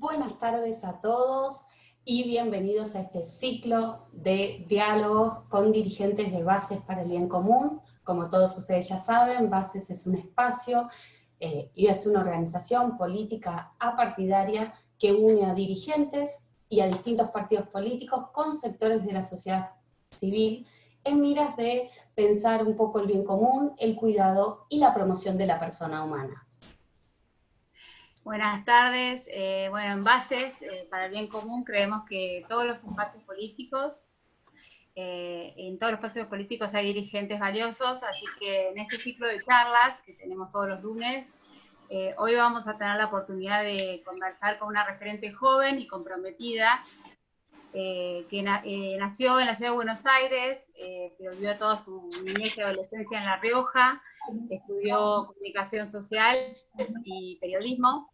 Buenas tardes a todos y bienvenidos a este ciclo de diálogos con dirigentes de Bases para el Bien Común. Como todos ustedes ya saben, Bases es un espacio y es una organización política apartidaria que une a dirigentes y a distintos partidos políticos con sectores de la sociedad civil en miras de pensar un poco el bien común, el cuidado y la promoción de la persona humana. Buenas tardes. Bueno, en Bases para el Bien Común creemos que todos los espacios políticos, en todos los espacios políticos hay dirigentes valiosos, así que en este ciclo de charlas que tenemos todos los lunes, hoy vamos a tener la oportunidad de conversar con una referente joven y comprometida que nació en la ciudad de Buenos Aires, pero vivió toda su niñez y adolescencia en La Rioja, estudió comunicación social y periodismo.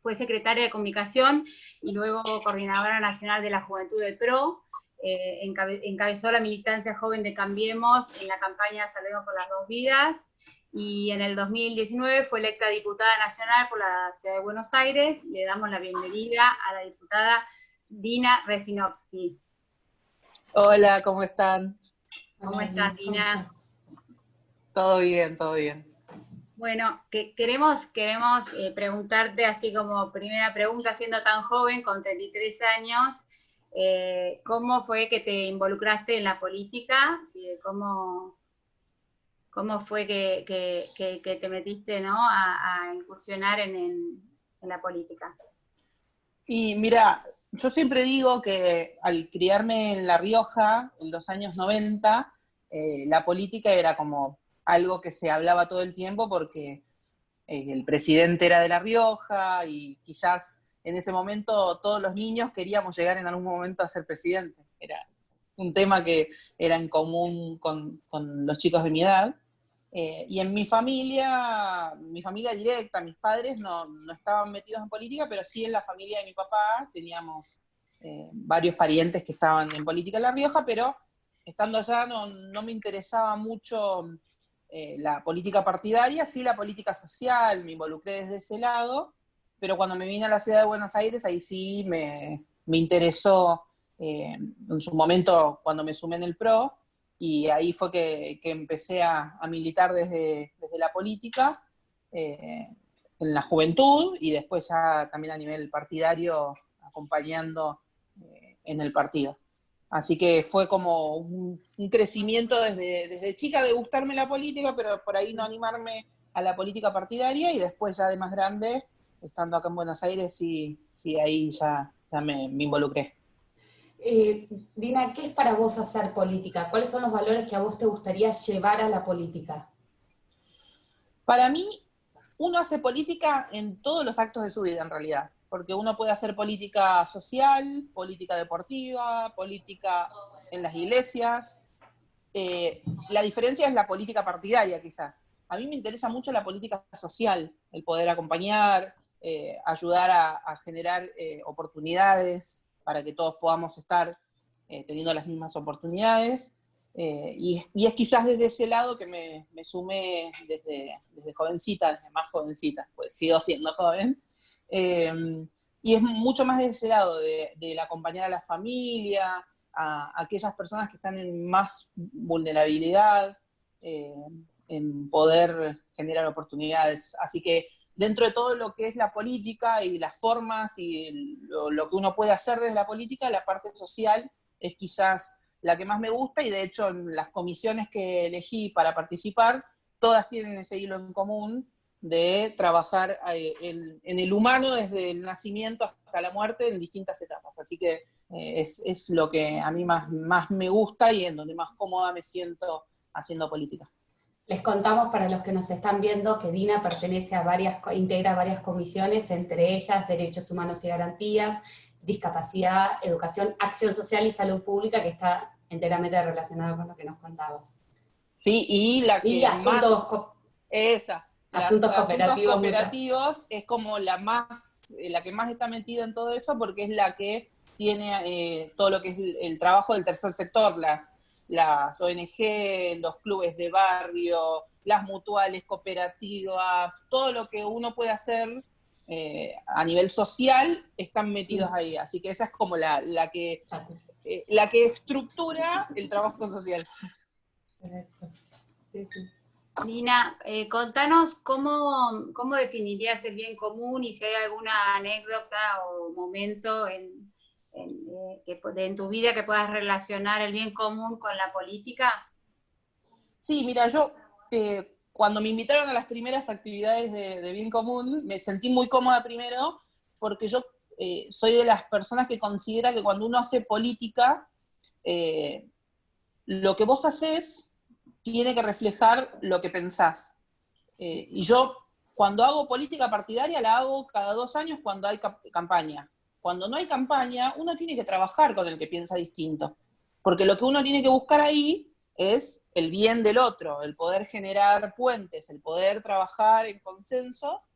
Fue secretaria de Comunicación y luego coordinadora nacional de la Juventud del PRO. Encabezó la militancia joven de Cambiemos en la campaña Salvemos por las Dos Vidas, y en el 2019 fue electa diputada nacional por la Ciudad de Buenos Aires. Le damos la bienvenida a la diputada Dina Resinovsky. Hola, ¿cómo están? ¿Cómo estás, Dina? Todo bien, todo bien. Bueno, queremos preguntarte, así como primera pregunta, siendo tan joven, con 33 años, ¿cómo fue que te involucraste en la política? ¿Cómo fue que te metiste, ¿no?, a incursionar en la política? Y mira, yo siempre digo que al criarme en La Rioja, en los años 90, la política era como algo que se hablaba todo el tiempo porque el presidente era de La Rioja y quizás en ese momento todos los niños queríamos llegar en algún momento a ser presidente. Era un tema que era en común con los chicos de mi edad. Y en mi familia directa, mis padres no estaban metidos en política, pero sí en la familia de mi papá teníamos varios parientes que estaban en política en La Rioja, pero estando allá no me interesaba mucho la política partidaria, sí la política social, me involucré desde ese lado, pero cuando me vine a la ciudad de Buenos Aires, ahí sí me interesó en su momento cuando me sumé en el PRO, y ahí fue que empecé a militar desde la política, en la juventud, y después ya también a nivel partidario, acompañando en el partido. Así que fue como un crecimiento desde chica de gustarme la política, pero por ahí no animarme a la política partidaria, y después ya de más grande, estando acá en Buenos Aires, sí ahí ya me involucré. Dina, ¿qué es para vos hacer política? ¿Cuáles son los valores que a vos te gustaría llevar a la política? Para mí, uno hace política en todos los actos de su vida, en realidad, porque uno puede hacer política social, política deportiva, política en las iglesias. La diferencia es la política partidaria, quizás. A mí me interesa mucho la política social, el poder acompañar, ayudar a generar oportunidades para que todos podamos estar teniendo las mismas oportunidades. Y es quizás desde ese lado que me sumé desde jovencita, desde más jovencita, pues sigo siendo joven. Y es mucho más de ese lado, del acompañar a la familia, a aquellas personas que están en más vulnerabilidad, en poder generar oportunidades. Así que dentro de todo lo que es la política y las formas y lo que uno puede hacer desde la política, la parte social es quizás la que más me gusta, y de hecho en las comisiones que elegí para participar, todas tienen ese hilo en común de trabajar en el humano desde el nacimiento hasta la muerte en distintas etapas. Así que es lo que a mí más me gusta y en donde más cómoda me siento haciendo política. Les contamos, para los que nos están viendo, que Dina integra varias comisiones, entre ellas Derechos Humanos y Garantías, Discapacidad, Educación, Acción Social y Salud Pública, que está enteramente relacionado con lo que nos contabas. Sí, y la que asuntos cooperativos es como la que más está metida en todo eso, porque es la que tiene todo lo que es el trabajo del tercer sector, las ONG, los clubes de barrio, las mutuales, cooperativas, todo lo que uno puede hacer a nivel social están metidos ahí. Así que esa es como la que estructura el trabajo social. Correcto. Sí, sí. Nina, contanos cómo definirías el bien común y si hay alguna anécdota o momento en tu vida que puedas relacionar el bien común con la política. Sí, mira, yo cuando me invitaron a las primeras actividades de bien común, me sentí muy cómoda primero, porque yo soy de las personas que considera que cuando uno hace política, lo que vos haces tiene que reflejar lo que pensás. Y yo, cuando hago política partidaria, la hago cada 2 años cuando hay campaña. Cuando no hay campaña, uno tiene que trabajar con el que piensa distinto. Porque lo que uno tiene que buscar ahí es el bien del otro, el poder generar puentes, el poder trabajar en consensos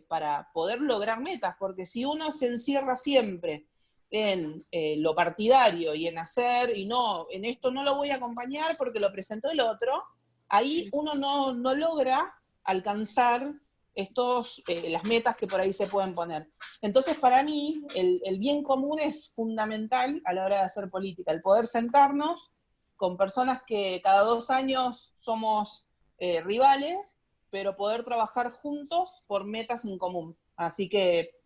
para poder lograr metas. Porque si uno se encierra siempre en lo partidario y en hacer, y no, en esto no lo voy a acompañar porque lo presentó el otro, ahí uno no logra alcanzar las metas que por ahí se pueden poner. Entonces, para mí, el bien común es fundamental a la hora de hacer política, el poder sentarnos con personas que cada 2 años somos rivales, pero poder trabajar juntos por metas en común. Así que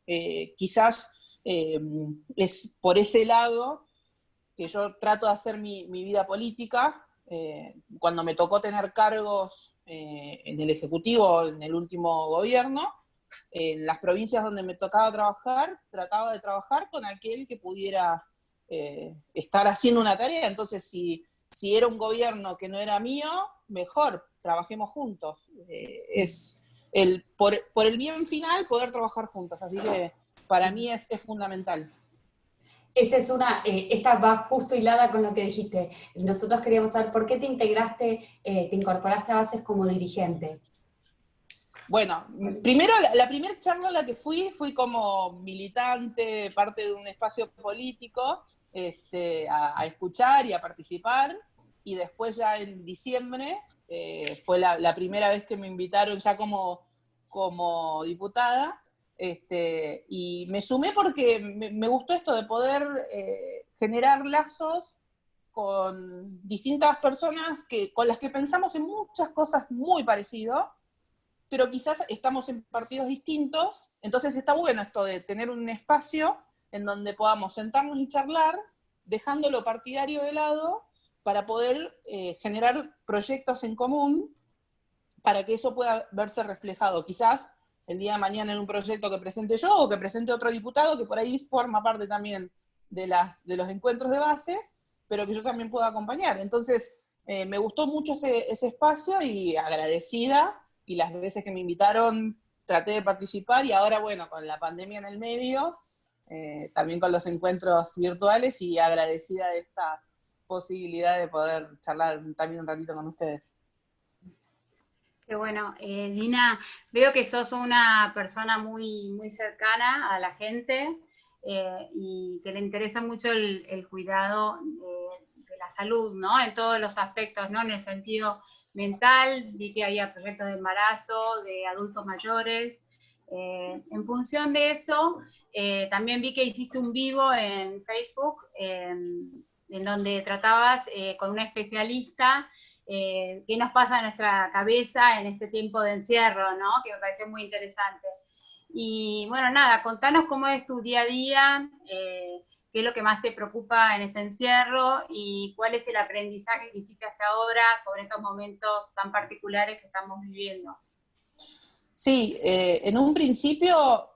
quizás es por ese lado que yo trato de hacer mi vida política. Cuando me tocó tener cargos en el Ejecutivo, en el último gobierno, en las provincias donde me tocaba trabajar, trataba de trabajar con aquel que pudiera estar haciendo una tarea. Entonces, si era un gobierno que no era mío, mejor, trabajemos juntos. Es por el bien final poder trabajar juntos. Así que para mí es fundamental. Esa es esta va justo hilada con lo que dijiste. Nosotros queríamos saber por qué te integraste, te incorporaste a Bases como dirigente. Bueno, primero, la primera charla a la que fui como militante, parte de un espacio político, a escuchar y a participar, y después ya en diciembre fue la primera vez que me invitaron ya como diputada, y me sumé porque me gustó esto de poder generar lazos con distintas personas con las que pensamos en muchas cosas muy parecidas, pero quizás estamos en partidos distintos. Entonces está bueno esto de tener un espacio en donde podamos sentarnos y charlar, dejando lo partidario de lado, para poder generar proyectos en común, para que eso pueda verse reflejado quizás el día de mañana en un proyecto que presente yo o que presente otro diputado que por ahí forma parte también de los encuentros de bases, pero que yo también pueda acompañar. Entonces, me gustó mucho ese espacio y agradecida, y las veces que me invitaron traté de participar, y ahora, bueno, con la pandemia en el medio, también con los encuentros virtuales, y agradecida de esta posibilidad de poder charlar también un ratito con ustedes. Qué bueno. Dina, veo que sos una persona muy, muy cercana a la gente y que le interesa mucho el cuidado de la salud, ¿no? En todos los aspectos, ¿no? En el sentido mental, vi que había proyectos de embarazo, de adultos mayores. En función de eso, también vi que hiciste un vivo en Facebook en donde tratabas con una especialista qué nos pasa en nuestra cabeza en este tiempo de encierro, ¿no? Que me pareció muy interesante. Y bueno, nada, contanos cómo es tu día a día, qué es lo que más te preocupa en este encierro y cuál es el aprendizaje que hiciste hasta ahora sobre estos momentos tan particulares que estamos viviendo. Sí, en un principio,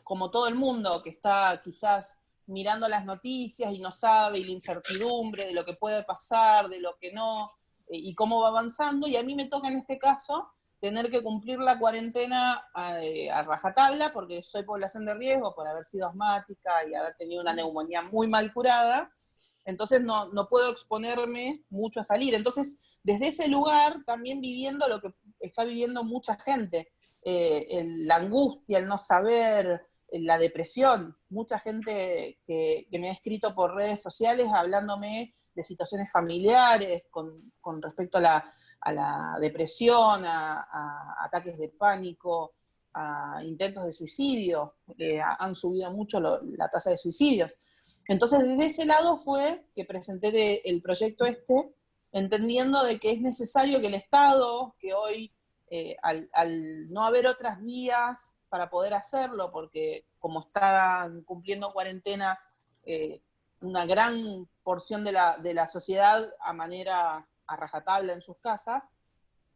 como todo el mundo que está quizás mirando las noticias y no sabe, y la incertidumbre de lo que puede pasar, de lo que no, y cómo va avanzando, y a mí me toca en este caso tener que cumplir la cuarentena a rajatabla, porque soy población de riesgo por haber sido asmática y haber tenido una neumonía muy mal curada. Entonces no puedo exponerme mucho a salir. Entonces, desde ese lugar, también viviendo lo que está viviendo mucha gente, la angustia, el no saber, la depresión. Mucha gente que me ha escrito por redes sociales hablándome de situaciones familiares con respecto a la depresión, a ataques de pánico. a intentos de suicidio, han subido mucho la tasa de suicidios. Entonces, desde ese lado fue que presenté el proyecto entendiendo de que es necesario que el Estado, que hoy, al no haber otras vías para poder hacerlo, porque como están cumpliendo cuarentena, una gran porción de la sociedad a rajatabla en sus casas,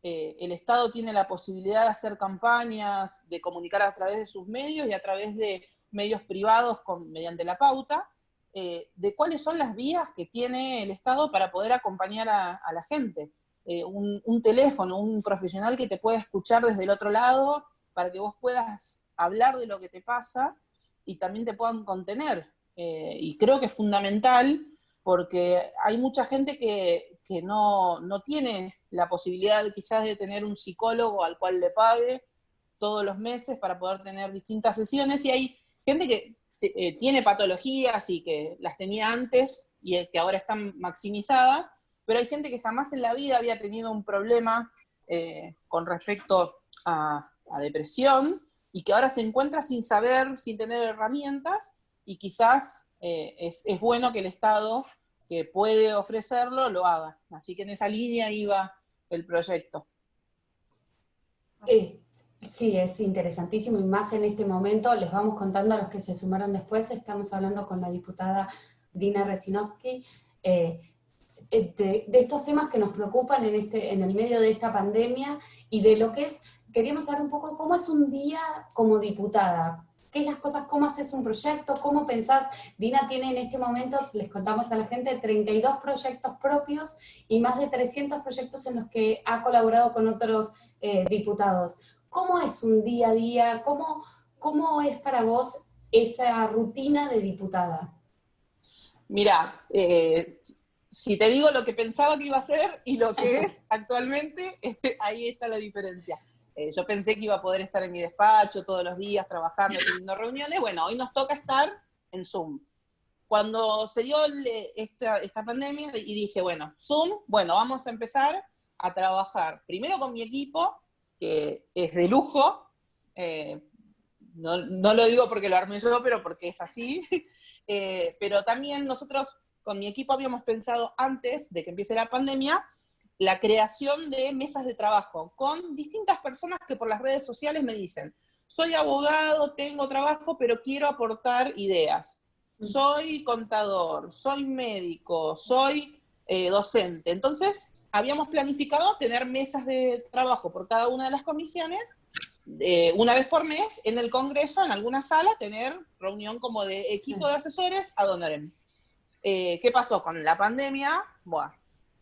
el Estado tiene la posibilidad de hacer campañas, de comunicar a través de sus medios y a través de medios privados mediante la pauta, de cuáles son las vías que tiene el Estado para poder acompañar a la gente. Un teléfono, un profesional que te pueda escuchar desde el otro lado para que vos puedas hablar de lo que te pasa y también te puedan contener. Y creo que es fundamental porque hay mucha gente que no tiene la posibilidad quizás de tener un psicólogo al cual le pague todos los meses para poder tener distintas sesiones, y hay gente que tiene patologías y que las tenía antes y que ahora están maximizadas, pero hay gente que jamás en la vida había tenido un problema con respecto a depresión y que ahora se encuentra sin saber, sin tener herramientas, y quizás es bueno que el Estado, que puede ofrecerlo, lo haga. Así que en esa línea iba el proyecto. Sí, es interesantísimo, y más en este momento. Les vamos contando a los que se sumaron después. Estamos hablando con la diputada Dina Resinovsky de estos temas que nos preocupan en el medio de esta pandemia, y de lo que es, queríamos saber un poco cómo es un día como diputada. ¿Qué es las cosas? ¿Cómo haces un proyecto? ¿Cómo pensás? Dina tiene en este momento, les contamos a la gente, 32 proyectos propios y más de 300 proyectos en los que ha colaborado con otros diputados. ¿Cómo es un día a día? ¿Cómo es para vos esa rutina de diputada? Mirá, si te digo lo que pensaba que iba a ser y lo que es actualmente, ahí está la diferencia. Yo pensé que iba a poder estar en mi despacho todos los días trabajando, teniendo reuniones. Bueno, hoy nos toca estar en Zoom. Cuando se dio esta pandemia y dije, bueno, Zoom, bueno, vamos a empezar a trabajar primero con mi equipo, que es de lujo, no lo digo porque lo armé yo, pero porque es así, pero también nosotros con mi equipo habíamos pensado antes de que empiece la pandemia la creación de mesas de trabajo con distintas personas que por las redes sociales me dicen, soy abogado, tengo trabajo, pero quiero aportar ideas. Soy contador, soy médico, soy docente. Entonces, habíamos planificado tener mesas de trabajo por cada una de las comisiones, una vez por mes, en el Congreso, en alguna sala, tener reunión como de equipo de asesores ad honorem. ¿Qué pasó con la pandemia? Bueno,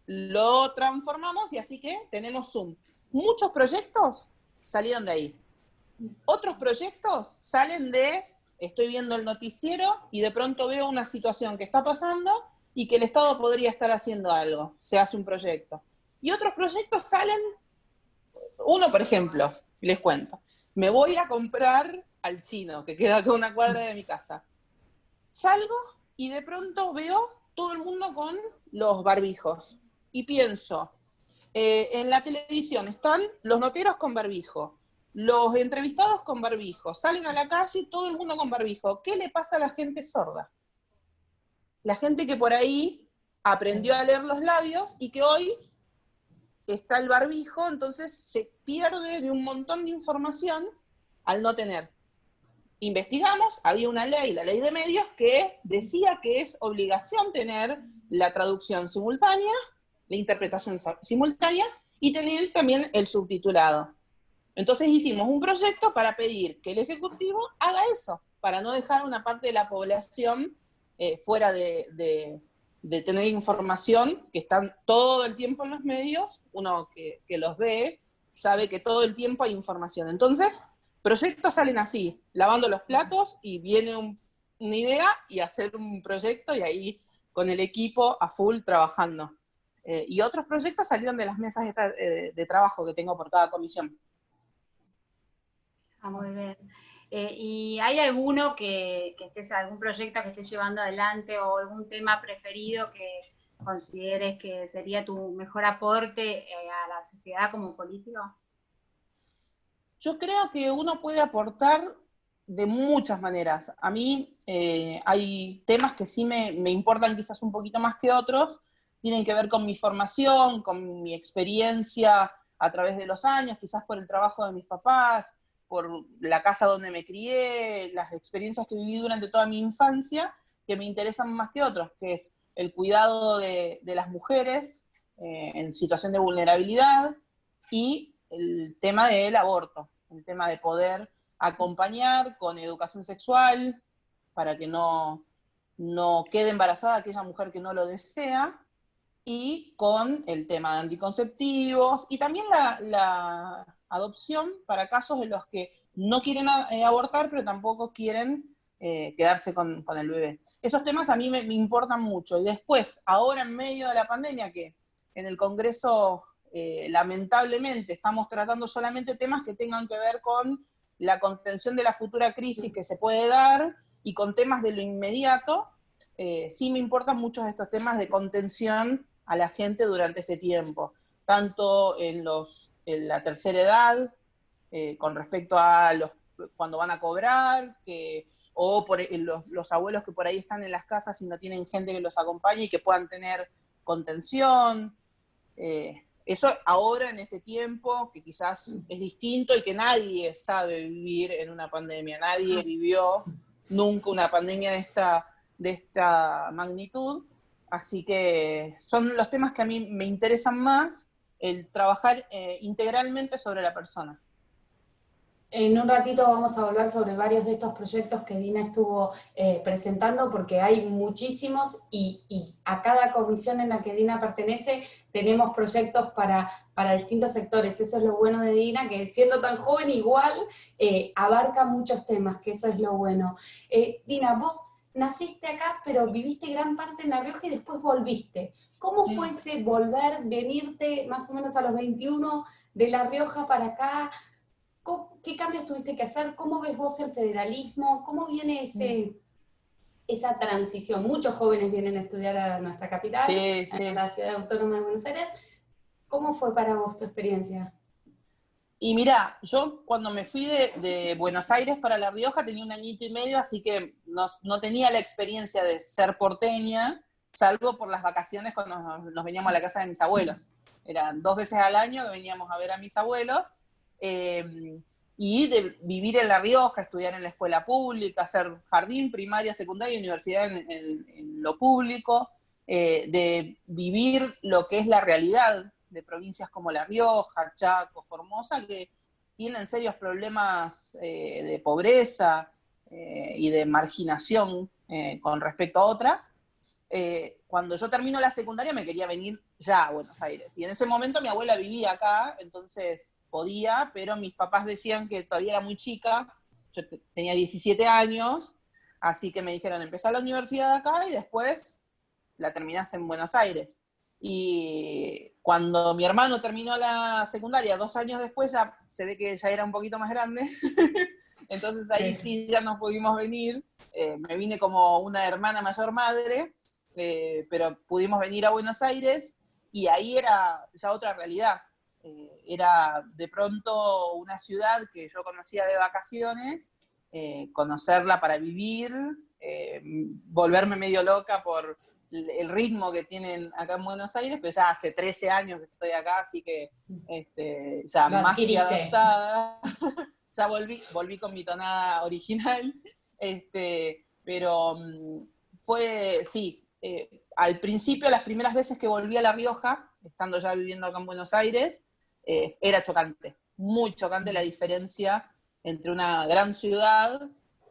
lo transformamos y así que tenemos Zoom. Muchos proyectos salieron de ahí. Otros proyectos salen estoy viendo el noticiero y de pronto veo una situación que está pasando y que el Estado podría estar haciendo algo. Se hace un proyecto. Y otros proyectos salen, uno por ejemplo, les cuento. Me voy a comprar al chino, que queda a una cuadra de mi casa. Salgo y de pronto veo todo el mundo con los barbijos. Y pienso, en la televisión están los noteros con barbijo, los entrevistados con barbijo, salen a la calle todo el mundo con barbijo. ¿Qué le pasa a la gente sorda? La gente que por ahí aprendió a leer los labios y que hoy está el barbijo, entonces se pierde de un montón de información al no tener. Investigamos, había una ley, la ley de medios, que decía que es obligación tener la traducción simultánea, la interpretación simultánea, y tener también el subtitulado. Entonces hicimos un proyecto para pedir que el Ejecutivo haga eso, para no dejar una parte de la población fuera de tener información, que están todo el tiempo en los medios, uno que los ve, sabe que todo el tiempo hay información. Entonces, proyectos salen así, lavando los platos y viene una idea y hacer un proyecto y ahí con el equipo a full trabajando. Y otros proyectos salieron de las mesas de trabajo que tengo por cada comisión. Muy bien. ¿Y hay alguno algún proyecto que estés llevando adelante o algún tema preferido que consideres que sería tu mejor aporte a la sociedad como político? Yo creo que uno puede aportar de muchas maneras. A mí hay temas que sí me importan quizás un poquito más que otros, tienen que ver con mi formación, con mi experiencia a través de los años, quizás por el trabajo de mis papás, por la casa donde me crié, las experiencias que viví durante toda mi infancia, que me interesan más que otros, que es el cuidado de las mujeres en situación de vulnerabilidad y el tema del aborto, el tema de poder acompañar con educación sexual para que no quede embarazada aquella mujer que no lo desea, y con el tema de anticonceptivos y también la adopción para casos en los que no quieren abortar, pero tampoco quieren quedarse con el bebé. Esos temas a mí me importan mucho. Y después, ahora en medio de la pandemia, que en el Congreso lamentablemente estamos tratando solamente temas que tengan que ver con la contención de la futura crisis que se puede dar y con temas de lo inmediato, sí me importan muchos estos temas de contención a la gente durante este tiempo, tanto en la tercera edad, con respecto a cuando van a cobrar, o por los abuelos que por ahí están en las casas y no tienen gente que los acompañe y que puedan tener contención. Eso ahora en este tiempo, que quizás es distinto y que nadie sabe vivir en una pandemia, nadie vivió nunca una pandemia de esta magnitud, así que son los temas que a mí me interesan más, el trabajar integralmente sobre la persona. En un ratito vamos a volver sobre varios de estos proyectos que Dina estuvo presentando, porque hay muchísimos y a cada comisión en la que Dina pertenece tenemos proyectos para distintos sectores. Eso es lo bueno de Dina, que siendo tan joven igual abarca muchos temas, que eso es lo bueno. Dina, vos naciste acá, pero viviste gran parte en La Rioja y después volviste. ¿Cómo fue ese volver, venirte más o menos a los 21 de La Rioja para acá? ¿Qué cambios tuviste que hacer? ¿Cómo ves vos el federalismo? ¿Cómo viene esa transición? Muchos jóvenes vienen a estudiar a nuestra capital, Sí, a sí. la ciudad autónoma de Buenos Aires. ¿Cómo fue para vos tu experiencia? Y mirá, yo cuando me fui de Buenos Aires para La Rioja tenía 1 añito y medio, así que no tenía la experiencia de ser porteña, salvo por las vacaciones cuando nos veníamos a la casa de mis abuelos. Eran 2 veces al año que veníamos a ver a mis abuelos, y de vivir en La Rioja, estudiar en la escuela pública, hacer jardín, primaria, secundaria y universidad en lo público, de vivir lo que es la realidad de provincias como La Rioja, Chaco, Formosa, que tienen serios problemas de pobreza y de marginación con respecto a otras. Cuando yo termino la secundaria me quería venir ya a Buenos Aires. Y en ese momento mi abuela vivía acá, entonces podía, pero mis papás decían que todavía era muy chica, yo tenía 17 años, así que me dijeron, empezá la universidad acá y después la terminás en Buenos Aires. Y cuando mi hermano terminó la secundaria, 2 años después, ya se ve que ya era un poquito más grande, entonces ahí sí ya nos pudimos venir, me vine como una hermana mayor madre, pero pudimos venir a Buenos Aires y ahí era ya otra realidad. Era de pronto una ciudad que yo conocía de vacaciones, conocerla para vivir, volverme medio loca por el ritmo que tienen acá en Buenos Aires, pero ya hace 13 años que estoy acá, así que ya Lo más que adquiriste. adaptada, ya volví con mi tonada original, pero fue, sí, al principio, las primeras veces que volví a La Rioja, estando ya viviendo acá en Buenos Aires, era chocante, muy chocante la diferencia entre una gran ciudad,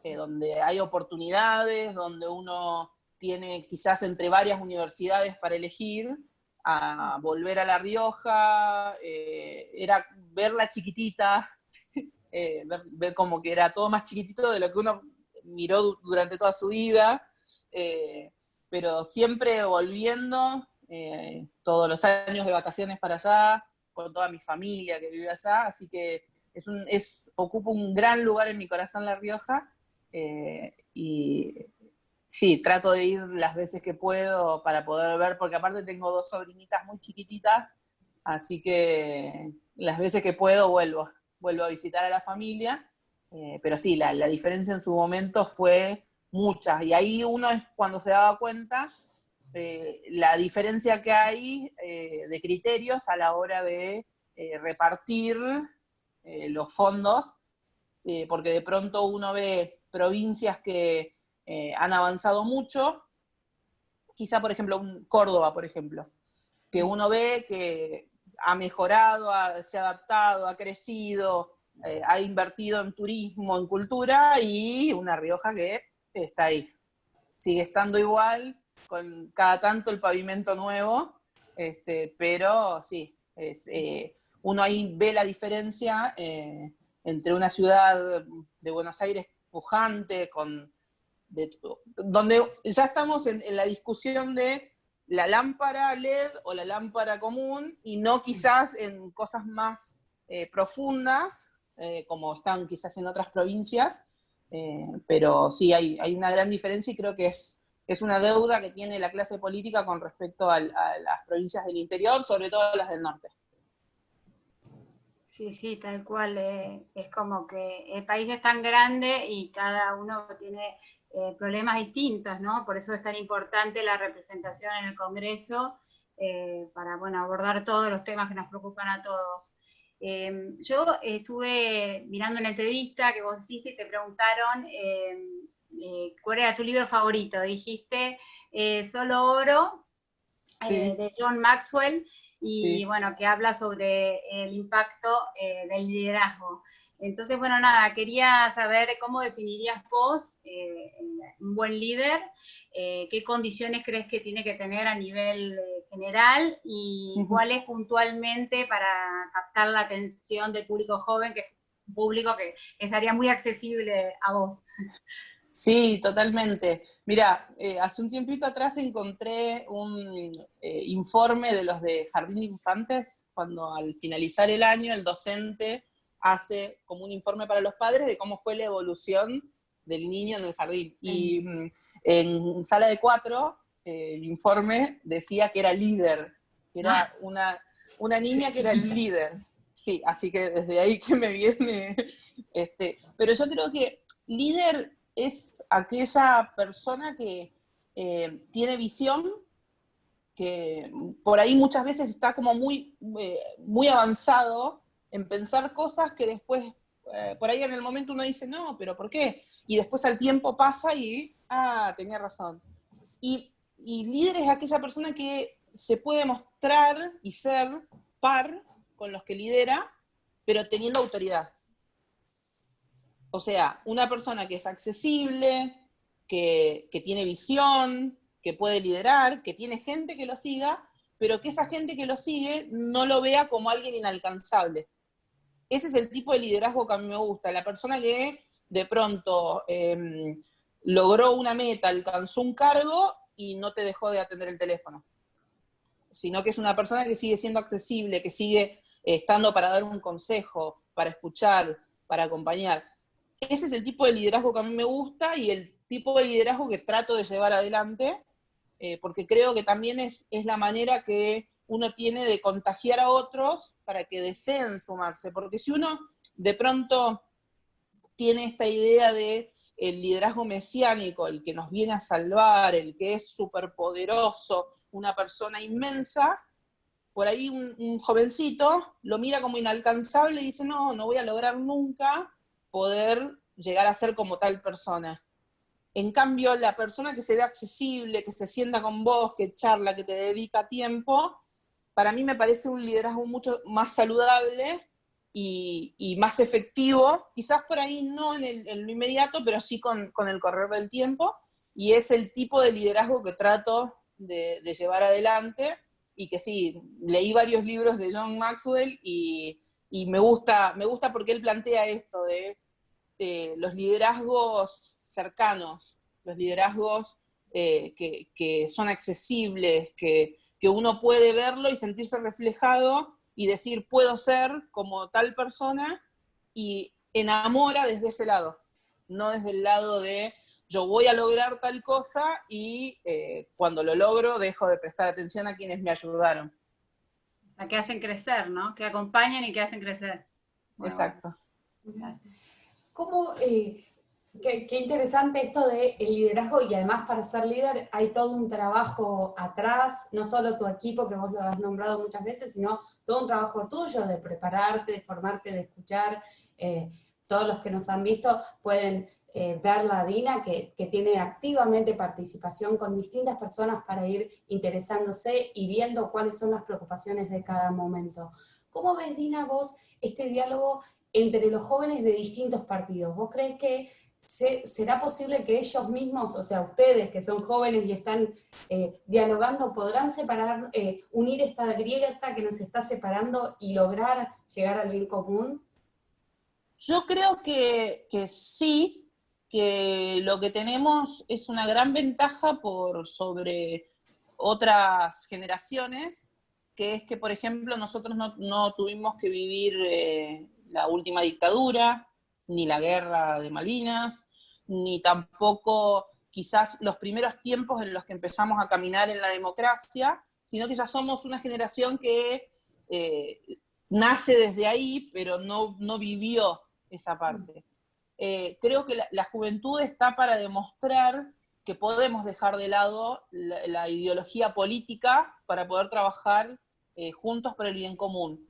donde hay oportunidades, donde uno tiene quizás entre varias universidades para elegir, a volver a La Rioja, era verla chiquitita, ver como que era todo más chiquitito de lo que uno miró durante toda su vida, pero siempre volviendo, todos los años de vacaciones para allá, con toda mi familia que vive allá, así que ocupa un gran lugar en mi corazón La Rioja, y sí, trato de ir las veces que puedo para poder ver, porque aparte tengo 2 sobrinitas muy chiquititas, así que las veces que puedo vuelvo. vuelvo a visitar a la familia, pero sí, la diferencia en su momento fue mucha, y ahí uno es cuando se daba cuenta la diferencia que hay de criterios a la hora de repartir los fondos, porque de pronto uno ve provincias que han avanzado mucho, quizá por ejemplo Córdoba, por ejemplo, que uno ve que ha mejorado, se ha adaptado, ha crecido, ha invertido en turismo, en cultura, y una Rioja que está ahí. Sigue estando igual, con cada tanto el pavimento nuevo, pero sí, uno ahí ve la diferencia entre una ciudad de Buenos Aires pujante, donde ya estamos en la discusión de la lámpara LED o la lámpara común, y no quizás en cosas más profundas, como están quizás en otras provincias, pero sí hay una gran diferencia, y creo que es una deuda que tiene la clase política con respecto a las provincias del interior, sobre todo las del norte. Sí, sí, tal cual. Es como que el país es tan grande y cada uno tiene problemas distintos, ¿no? Por eso es tan importante la representación en el Congreso para, bueno, abordar todos los temas que nos preocupan a todos. Yo estuve mirando una entrevista que vos hiciste y te preguntaron cuál era tu libro favorito. Dijiste Solo Oro, Sí. de John Maxwell, y Sí. bueno, que habla sobre el impacto del liderazgo. Entonces, bueno, nada, quería saber cómo definirías vos un buen líder, qué condiciones crees que tiene que tener a nivel general, y cuáles puntualmente para captar la atención del público joven, que es un público que estaría muy accesible a vos. Sí, totalmente. Mira, hace un tiempito atrás encontré un informe de los de Jardín de Infantes, cuando al finalizar el año el docente hace como un informe para los padres de cómo fue la evolución del niño en el jardín. Y en sala de 4, el informe decía que era líder, que era una niña que era el líder. Sí, así que desde ahí que me viene. Pero yo creo que líder es aquella persona que tiene visión, que por ahí muchas veces está como muy avanzado en pensar cosas que después, por ahí en el momento uno dice, no, pero ¿por qué? Y después al tiempo pasa y, tenía razón. Y líder es aquella persona que se puede mostrar y ser par con los que lidera, pero teniendo autoridad. O sea, una persona que es accesible, que tiene visión, que puede liderar, que tiene gente que lo siga, pero que esa gente que lo sigue no lo vea como alguien inalcanzable. Ese es el tipo de liderazgo que a mí me gusta. La persona que de pronto logró una meta, alcanzó un cargo y no te dejó de atender el teléfono. Sino que es una persona que sigue siendo accesible, que sigue estando para dar un consejo, para escuchar, para acompañar. Ese es el tipo de liderazgo que a mí me gusta, y el tipo de liderazgo que trato de llevar adelante, porque creo que también es la manera que uno tiene de contagiar a otros para que deseen sumarse. Porque si uno de pronto tiene esta idea de el liderazgo mesiánico, el que nos viene a salvar, el que es superpoderoso, una persona inmensa, por ahí un jovencito lo mira como inalcanzable y dice, no voy a lograr nunca poder llegar a ser como tal persona. En cambio, la persona que se ve accesible, que se sienta con vos, que charla, que te dedica tiempo, para mí me parece un liderazgo mucho más saludable y más efectivo, quizás por ahí no en lo inmediato, pero sí con el correr del tiempo, y es el tipo de liderazgo que trato de llevar adelante, y que sí, leí varios libros de John Maxwell y me gusta porque él plantea esto de los liderazgos cercanos, los liderazgos que son accesibles, que uno puede verlo y sentirse reflejado y decir, puedo ser como tal persona, y enamora desde ese lado, no desde el lado de yo voy a lograr tal cosa y cuando lo logro dejo de prestar atención a quienes me ayudaron. O sea, que hacen crecer, ¿no? Que acompañan y que hacen crecer. exacto. ¿Cómo, qué interesante esto del liderazgo, y además para ser líder hay todo un trabajo atrás, no solo tu equipo, que vos lo has nombrado muchas veces, sino todo un trabajo tuyo de prepararte, de formarte, de escuchar. Todos los que nos han visto pueden ver la Dina, que tiene activamente participación con distintas personas para ir interesándose y viendo cuáles son las preocupaciones de cada momento. ¿Cómo ves, Dina, vos este diálogo entre los jóvenes de distintos partidos? ¿Vos crees que será posible que ellos mismos, o sea, ustedes que son jóvenes y están dialogando, podrán separar, unir esta grieta que nos está separando y lograr llegar al bien común? Yo creo que sí, que lo que tenemos es una gran ventaja por sobre otras generaciones, que es que, por ejemplo, nosotros no tuvimos que vivir la última dictadura, ni la guerra de Malvinas, ni tampoco quizás los primeros tiempos en los que empezamos a caminar en la democracia, sino que ya somos una generación que nace desde ahí, pero no vivió esa parte. Creo que la juventud está para demostrar que podemos dejar de lado la ideología política para poder trabajar juntos por el bien común.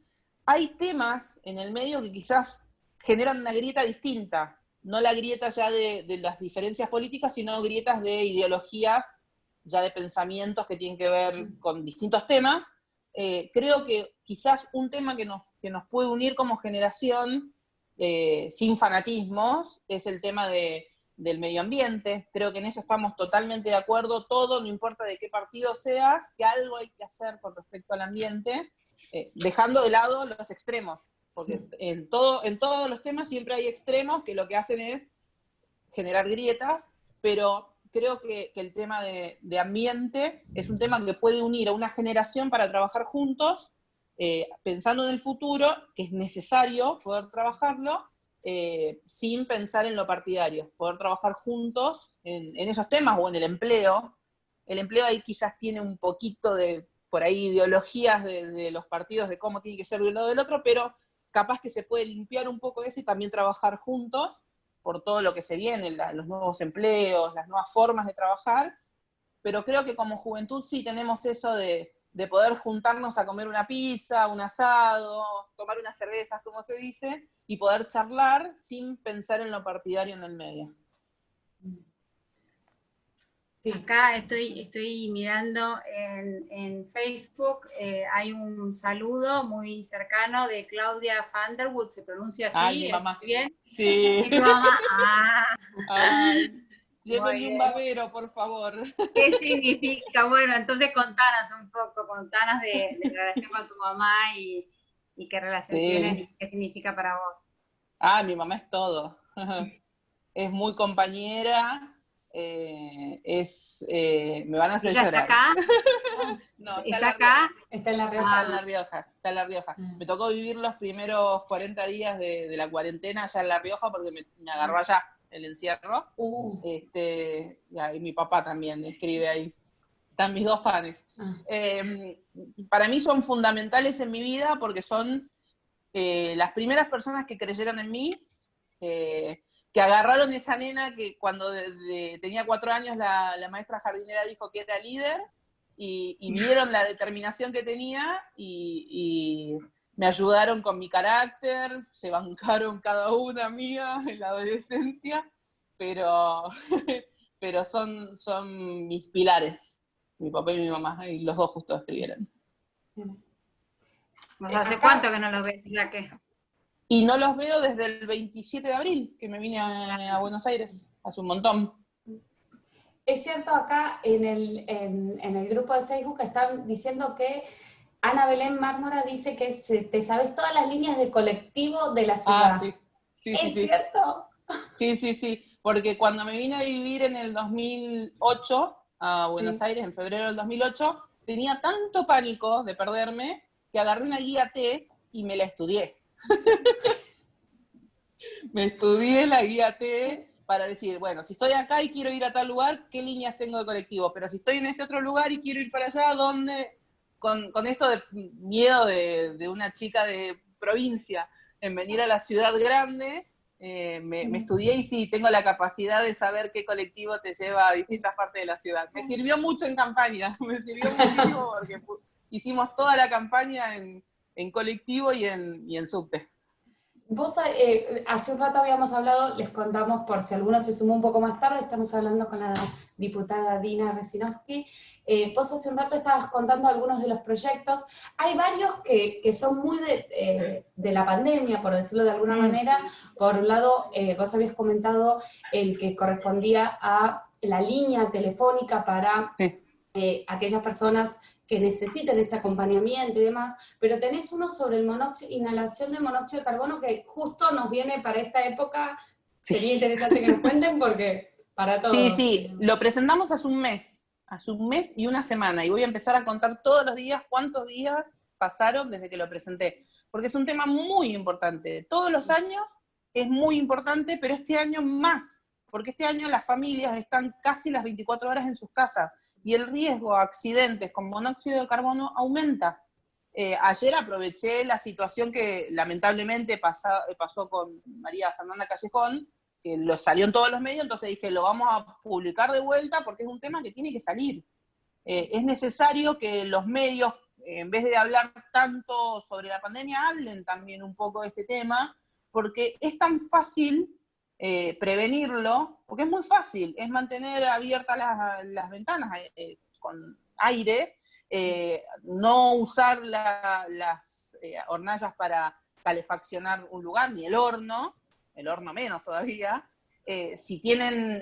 Hay temas en el medio que quizás generan una grieta distinta, no la grieta ya de las diferencias políticas, sino grietas de ideologías, ya de pensamientos que tienen que ver con distintos temas. Creo que quizás un tema que nos puede unir como generación, sin fanatismos, es el tema del medio ambiente. Creo que en eso estamos totalmente de acuerdo, todo, no importa de qué partido seas, que algo hay que hacer con respecto al ambiente, dejando de lado los extremos, porque en todos los temas siempre hay extremos que lo que hacen es generar grietas, pero creo que el tema de ambiente es un tema que puede unir a una generación para trabajar juntos, pensando en el futuro, que es necesario poder trabajarlo, sin pensar en lo partidario, poder trabajar juntos en esos temas, o en el empleo. El empleo ahí quizás tiene un poquito de, por ahí, ideologías de los partidos de cómo tiene que ser de un lado del otro, pero capaz que se puede limpiar un poco eso y también trabajar juntos por todo lo que se viene, los nuevos empleos, las nuevas formas de trabajar. Pero creo que como juventud sí tenemos eso de poder juntarnos a comer una pizza, un asado, tomar unas cervezas, como se dice, y poder charlar sin pensar en lo partidario en el medio. Sí. Acá estoy mirando en Facebook, hay un saludo muy cercano de Claudia Vanderwood, se pronuncia así. Ay, mi mamá. ¿Bien? Sí. ¿Es tu mamá? Ay, llévenle un bien. babero, por favor. ¿Qué significa? Bueno, entonces contanos un poco, contanos de relación con tu mamá y qué relación tienen y qué significa para vos. Ah, mi mamá es todo. Es muy compañera. Me van a hacer llorar. ¿Está acá? No, ¿Está acá? Está en La Rioja. Está en La Rioja. Me tocó vivir los primeros 40 días de la cuarentena allá en La Rioja porque me agarró allá el encierro. Y mi papá también escribe ahí. Están mis dos fans. Para mí son fundamentales en mi vida porque son las primeras personas que creyeron en mí, que agarraron esa nena que cuando tenía 4 años la maestra jardinera dijo que era líder, y vieron la determinación que tenía y me ayudaron con mi carácter, se bancaron cada una mía en la adolescencia, pero son mis pilares, mi papá y mi mamá, y los dos justo escribieron. ¿Hace cuánto que no los ves, ya que? Y no los veo desde el 27 de abril, que me vine a Buenos Aires, hace un montón. Es cierto, acá en el grupo de Facebook están diciendo que Ana Belén Mármora dice que te sabes todas las líneas de colectivo de la ciudad. Ah, sí. ¿Es cierto? Sí, porque cuando me vine a vivir en el 2008 a Buenos Aires, en febrero del 2008, tenía tanto pánico de perderme que agarré una guía T y me la estudié. Me estudié la guía T para decir, bueno, si estoy acá y quiero ir a tal lugar, ¿qué líneas tengo de colectivo? Pero si estoy en este otro lugar y quiero ir para allá, ¿dónde? Con esto de miedo de una chica de provincia. en venir a la ciudad grande, me estudié y sí, tengo la capacidad de saber qué colectivo te lleva a distintas partes de la ciudad. Me sirvió mucho en campaña, me sirvió muchísimo porque hicimos toda la campaña en colectivo y en subte. Vos, hace un rato habíamos hablado, les contamos por si alguno se sumó un poco más tarde, estamos hablando con la diputada Dina Resinowski. Vos hace un rato estabas contando algunos de los proyectos. Hay varios que son muy de la pandemia, por decirlo de alguna manera. Por un lado, vos habías comentado el que correspondía a la línea telefónica para aquellas personas que necesitan este acompañamiento y demás, pero tenés uno sobre el inhalación de monóxido de carbono que justo nos viene para esta época. Sería interesante que nos cuenten porque para todos. Sí, lo presentamos hace un mes y una semana, y voy a empezar a contar todos los días cuántos días pasaron desde que lo presenté, porque es un tema muy importante. Todos los años es muy importante, pero este año más, porque este año las familias están casi las 24 horas en sus casas, y el riesgo a accidentes con monóxido de carbono aumenta. Ayer aproveché la situación que lamentablemente pasó con María Fernanda Callejón, que salió en todos los medios, entonces dije, lo vamos a publicar de vuelta porque es un tema que tiene que salir. Es necesario que los medios, en vez de hablar tanto sobre la pandemia, hablen también un poco de este tema, porque es tan fácil prevenirlo, porque es muy fácil, es mantener abiertas las ventanas con aire, no usar las hornallas para calefaccionar un lugar, ni el horno menos todavía. Si tienen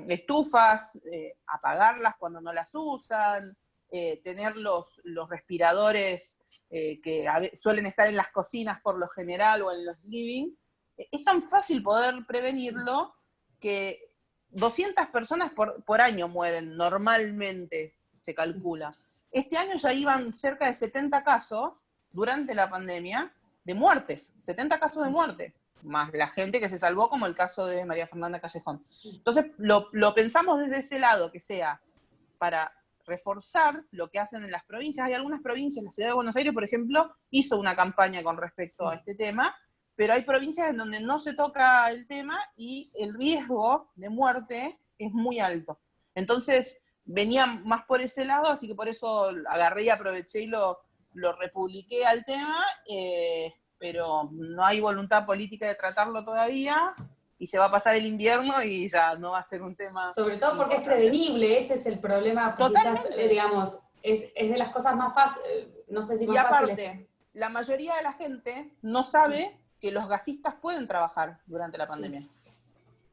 estufas, apagarlas cuando no las usan, tener los respiradores que suelen estar en las cocinas por lo general o en los living. Es tan fácil poder prevenirlo que 200 personas por año mueren normalmente, se calcula. Este año ya iban cerca de 70 casos durante la pandemia de muertes, 70 casos de muerte, más la gente que se salvó, como el caso de María Fernanda Callejón. Entonces lo pensamos desde ese lado, que sea para reforzar lo que hacen en las provincias. Hay algunas provincias, la ciudad de Buenos Aires, por ejemplo, hizo una campaña con respecto a este tema, pero hay provincias en donde no se toca el tema y el riesgo de muerte es muy alto. Entonces, venía más por ese lado, así que por eso agarré y aproveché y lo republiqué al tema, pero no hay voluntad política de tratarlo todavía, y se va a pasar el invierno y ya no va a ser un tema. Sobre todo porque importante. Es prevenible, ese es el problema. Totalmente. Quizás, digamos, es de las cosas más fáciles, no sé si más fáciles. Y aparte, la mayoría de la gente no sabe que los gasistas pueden trabajar durante la pandemia. Sí.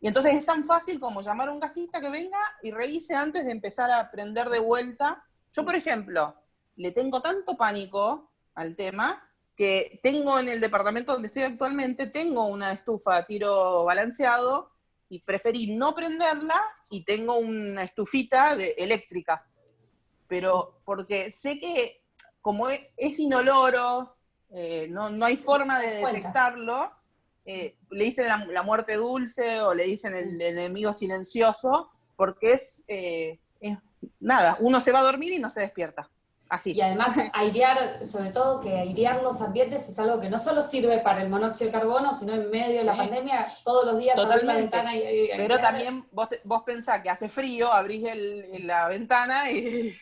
Y entonces es tan fácil como llamar a un gasista que venga y revise antes de empezar a prender de vuelta. Yo, por ejemplo, le tengo tanto pánico al tema que tengo en el departamento donde estoy actualmente, tengo una estufa a tiro balanceado y preferí no prenderla, y tengo una estufita eléctrica. Pero porque sé que como es inoloro, no hay forma de detectarlo, le dicen la muerte dulce o le dicen el enemigo silencioso, porque es nada, uno se va a dormir y no se despierta. Así. Y además airear, sobre todo que airear los ambientes es algo que no solo sirve para el monóxido de carbono, sino en medio de la pandemia, todos los días abrir la ventana y pero también vos pensás que hace frío, abrís la ventana y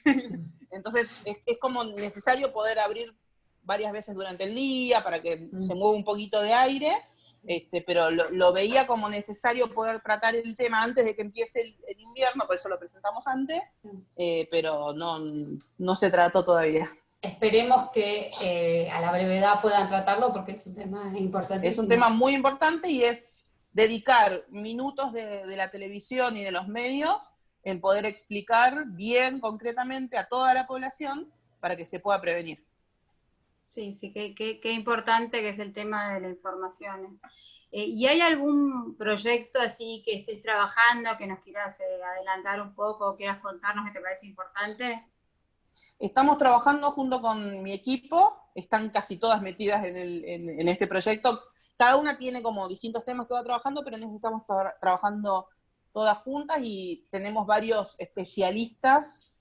entonces es como necesario poder abrir varias veces durante el día para que se mueva un poquito de aire, pero lo veía como necesario poder tratar el tema antes de que empiece el invierno, por eso lo presentamos antes, pero no se trató todavía. Esperemos que a la brevedad puedan tratarlo porque es un tema importante. Es un tema muy importante y es dedicar minutos de la televisión y de los medios en poder explicar bien, concretamente a toda la población para que se pueda prevenir. Sí, qué importante que es el tema de la información. ¿Y hay algún proyecto así que estés trabajando, que nos quieras adelantar un poco, quieras contarnos que te parece importante? Estamos trabajando junto con mi equipo, están casi todas metidas en este proyecto. Cada una tiene como distintos temas que va trabajando, pero necesitamos trabajando todas juntas y tenemos varios especialistas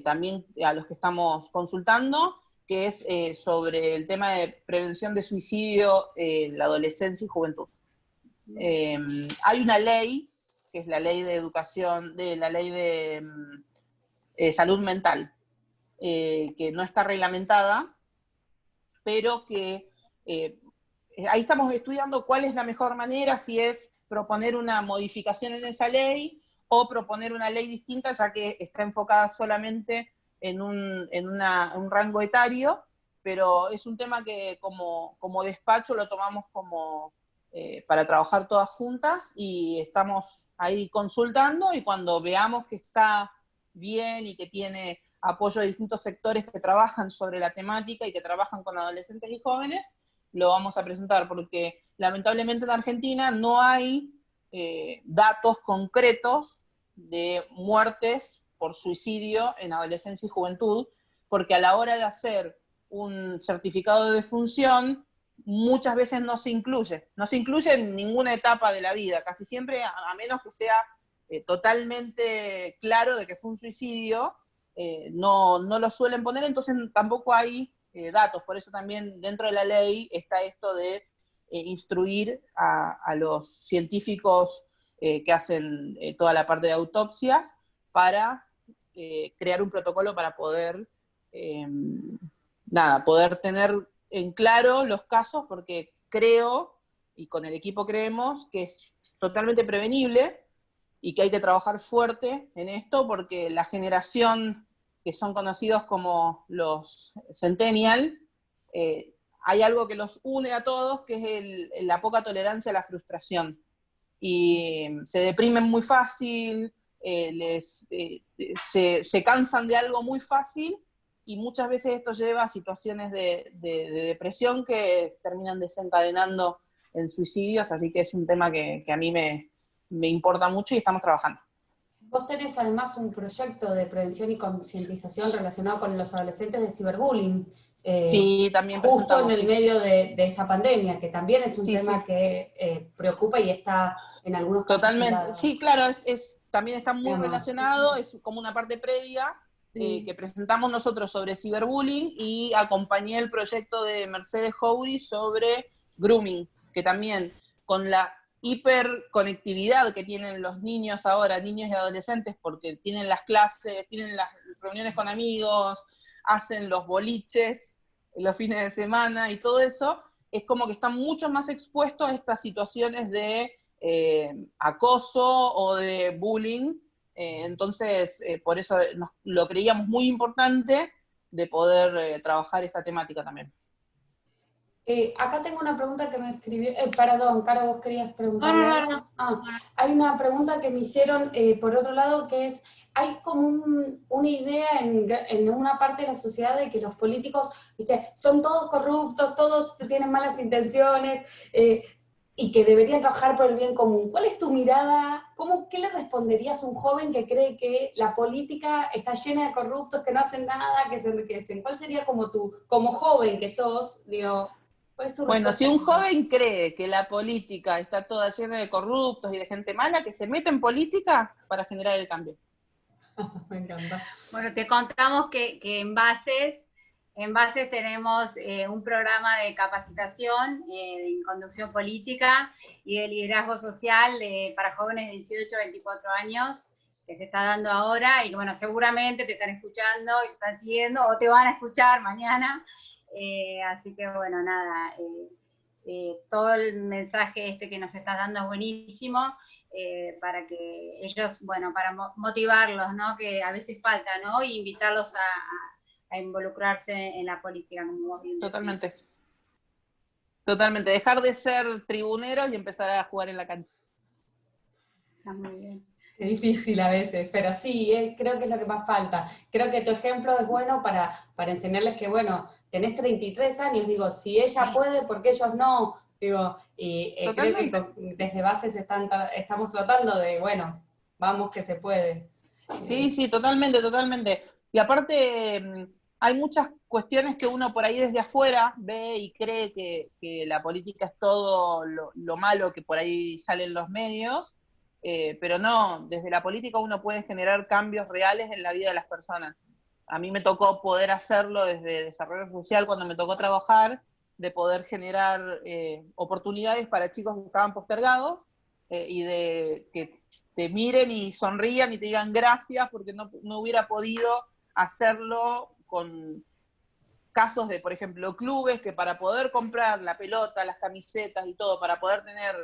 también a los que estamos consultando, que es sobre el tema de prevención de suicidio en la adolescencia y juventud. Hay una ley, que es la ley de educación, la ley de salud mental, que no está reglamentada, pero que ahí estamos estudiando cuál es la mejor manera, si es proponer una modificación en esa ley o proponer una ley distinta, ya que está enfocada solamente en un rango etario, pero es un tema que como despacho lo tomamos como para trabajar todas juntas y estamos ahí consultando, y cuando veamos que está bien y que tiene apoyo de distintos sectores que trabajan sobre la temática y que trabajan con adolescentes y jóvenes, lo vamos a presentar, porque lamentablemente en Argentina no hay datos concretos de muertes por suicidio en adolescencia y juventud, porque a la hora de hacer un certificado de defunción, muchas veces no se incluye en ninguna etapa de la vida, casi siempre, a menos que sea totalmente claro de que fue un suicidio, no lo suelen poner, entonces tampoco hay datos. Por eso también dentro de la ley está esto de instruir a los científicos que hacen toda la parte de autopsias para crear un protocolo para poder poder tener en claro los casos, porque creo, y con el equipo creemos, que es totalmente prevenible y que hay que trabajar fuerte en esto, porque la generación que son conocidos como los Centennial, hay algo que los une a todos, que es la poca tolerancia a la frustración. Y se deprimen muy fácil, se cansan de algo muy fácil, y muchas veces esto lleva a situaciones de depresión que terminan desencadenando en suicidios, así que es un tema que a mí me importa mucho y estamos trabajando. Vos tenés además un proyecto de prevención y concientización relacionado con los adolescentes de ciberbullying. Sí, también justo en el sí. medio de esta pandemia, que también es un Sí, tema sí. que preocupa y está en algunos casos Totalmente, sí, claro, también está muy relacionado, es como una parte previa que presentamos nosotros sobre ciberbullying, y acompañé el proyecto de Mercedes Houry sobre grooming, que también con la hiperconectividad que tienen los niños ahora, niños y adolescentes, porque tienen las clases, tienen las reuniones con amigos, hacen los boliches los fines de semana y todo eso, es como que están mucho más expuestos a estas situaciones de acoso o de bullying. Entonces, por eso lo creíamos muy importante de poder trabajar esta temática también. Acá tengo una pregunta que me escribió, perdón, Caro, vos querías preguntarle algo. Hay una pregunta que me hicieron por otro lado, que es, hay como una idea en una parte de la sociedad de que los políticos, ¿viste?, son todos corruptos, todos tienen malas intenciones, y que deberían trabajar por el bien común. ¿Cuál es tu mirada? ¿Qué le responderías a un joven que cree que la política está llena de corruptos, que no hacen nada, que se enriquecen? ¿Cuál sería como joven que sos, digo, cuál es tu Bueno, si respuesta? un joven cree que la política está toda llena de corruptos y de gente mala, que se mete en política para generar el cambio. Me encanta. Bueno, te contamos que en Bases tenemos un programa de capacitación en conducción política y de liderazgo social para jóvenes de 18 a 24 años, que se está dando ahora, y bueno, seguramente te están escuchando y te están siguiendo, o te van a escuchar mañana, así que bueno, nada, todo el mensaje que nos estás dando es buenísimo. Para que ellos, bueno, para motivarlos, ¿no?, que a veces falta, ¿no?, y invitarlos a involucrarse en la política, como vos bien decís. Totalmente. Totalmente, dejar de ser tribuneros y empezar a jugar en la cancha. Está muy bien. Es difícil a veces, pero sí, creo que es lo que más falta. Creo que tu ejemplo es bueno para enseñarles que, bueno, tenés 33 años, digo, si ella puede, ¿por qué ellos no? Digo, y creo que desde Bases estamos tratando de, bueno, vamos que se puede. Sí, totalmente, totalmente. Y aparte, hay muchas cuestiones que uno por ahí desde afuera ve y cree que la política es todo lo malo que por ahí sale en los medios, pero no, desde la política uno puede generar cambios reales en la vida de las personas. a mí me tocó poder hacerlo desde desarrollo social cuando me tocó trabajar, de poder generar oportunidades para chicos que estaban postergados y de que te miren y sonrían y te digan gracias, porque no hubiera podido hacerlo con casos de, por ejemplo, clubes que para poder comprar la pelota, las camisetas y todo, para poder tener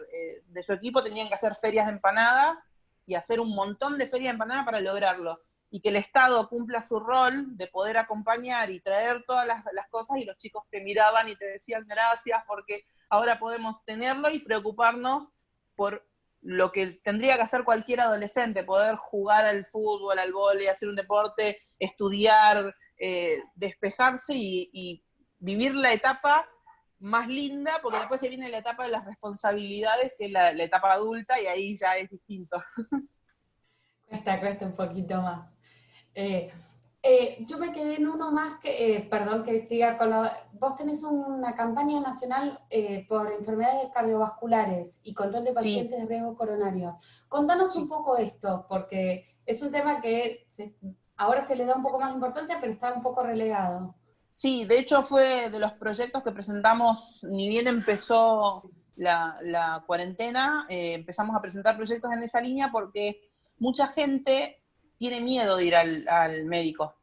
de su equipo tenían que hacer ferias de empanadas y hacer un montón de ferias de empanadas para lograrlo. Y que el Estado cumpla su rol de poder acompañar y traer todas las cosas, y los chicos te miraban y te decían gracias porque ahora podemos tenerlo y preocuparnos por lo que tendría que hacer cualquier adolescente, poder jugar al fútbol, al vóley, hacer un deporte, estudiar, despejarse y vivir la etapa más linda, porque después se viene la etapa de las responsabilidades, que es la etapa adulta, y ahí ya es distinto. Cuesta un poquito más. Yo me quedé en uno más que, perdón que siga con vos tenés una campaña nacional por enfermedades cardiovasculares y control de pacientes de riesgo coronario. Contanos un poco esto, porque es un tema que ahora se le da un poco más de importancia, pero está un poco relegado. Sí, de hecho fue de los proyectos que presentamos, ni bien empezó la cuarentena, empezamos a presentar proyectos en esa línea porque mucha gente tiene miedo de ir al médico,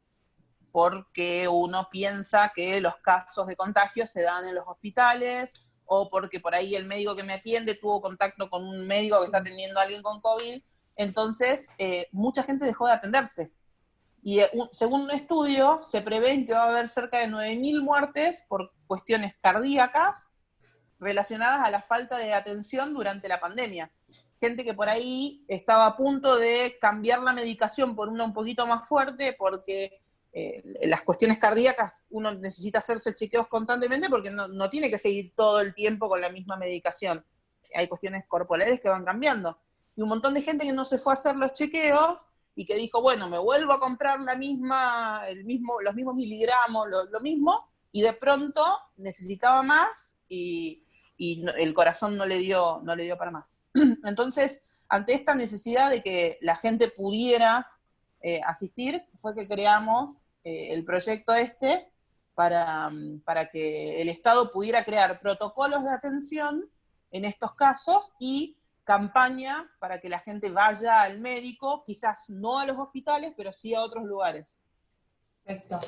porque uno piensa que los casos de contagio se dan en los hospitales, o porque por ahí el médico que me atiende tuvo contacto con un médico que está atendiendo a alguien con COVID. Entonces, mucha gente dejó de atenderse. Y según un estudio, se prevén que va a haber cerca de 9.000 muertes por cuestiones cardíacas relacionadas a la falta de atención durante la pandemia. Gente que por ahí estaba a punto de cambiar la medicación por una un poquito más fuerte, porque las cuestiones cardíacas uno necesita hacerse chequeos constantemente porque no tiene que seguir todo el tiempo con la misma medicación. Hay cuestiones corporales que van cambiando. Y un montón de gente que no se fue a hacer los chequeos y que dijo, bueno, me vuelvo a comprar los mismos miligramos, lo mismo, y de pronto necesitaba más y el corazón no le dio para más. Entonces, ante esta necesidad de que la gente pudiera asistir, fue que creamos el proyecto para que el Estado pudiera crear protocolos de atención en estos casos y campaña para que la gente vaya al médico, quizás no a los hospitales, pero sí a otros lugares. Perfecto.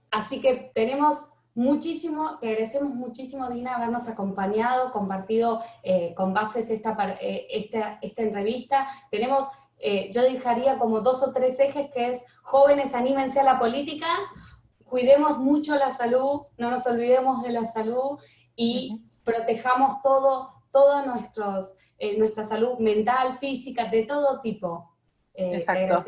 Así que tenemos muchísimo, te agradecemos muchísimo, Dina, habernos acompañado, compartido con Bases esta entrevista. Tenemos, yo dejaría como 2 o 3 ejes, que es: jóvenes, anímense a la política, cuidemos mucho la salud, no nos olvidemos de la salud y protejamos toda nuestra salud mental, física, de todo tipo. Exacto.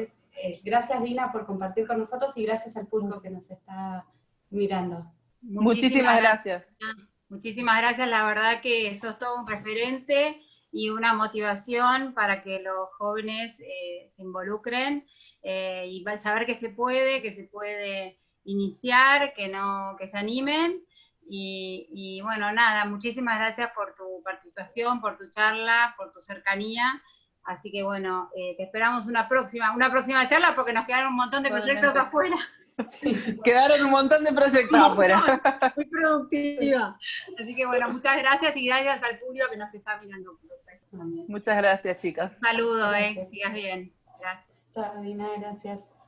Gracias, Dina, por compartir con nosotros, y gracias al público que nos está mirando. Muchísimas gracias. Muchísimas gracias, la verdad que sos todo un referente y una motivación para que los jóvenes se involucren y saber que se puede iniciar, que se animen. Y bueno, nada, muchísimas gracias por tu participación, por tu charla, por tu cercanía. Así que bueno, te esperamos una próxima charla, porque nos quedaron un montón de proyectos afuera. Quedaron un montón de proyectos afuera. Muy productiva. Así que bueno, muchas gracias, y gracias al público que nos está mirando. Muchas gracias, chicas. Un saludo, que sigas bien. Gracias. Chao, Dina, gracias.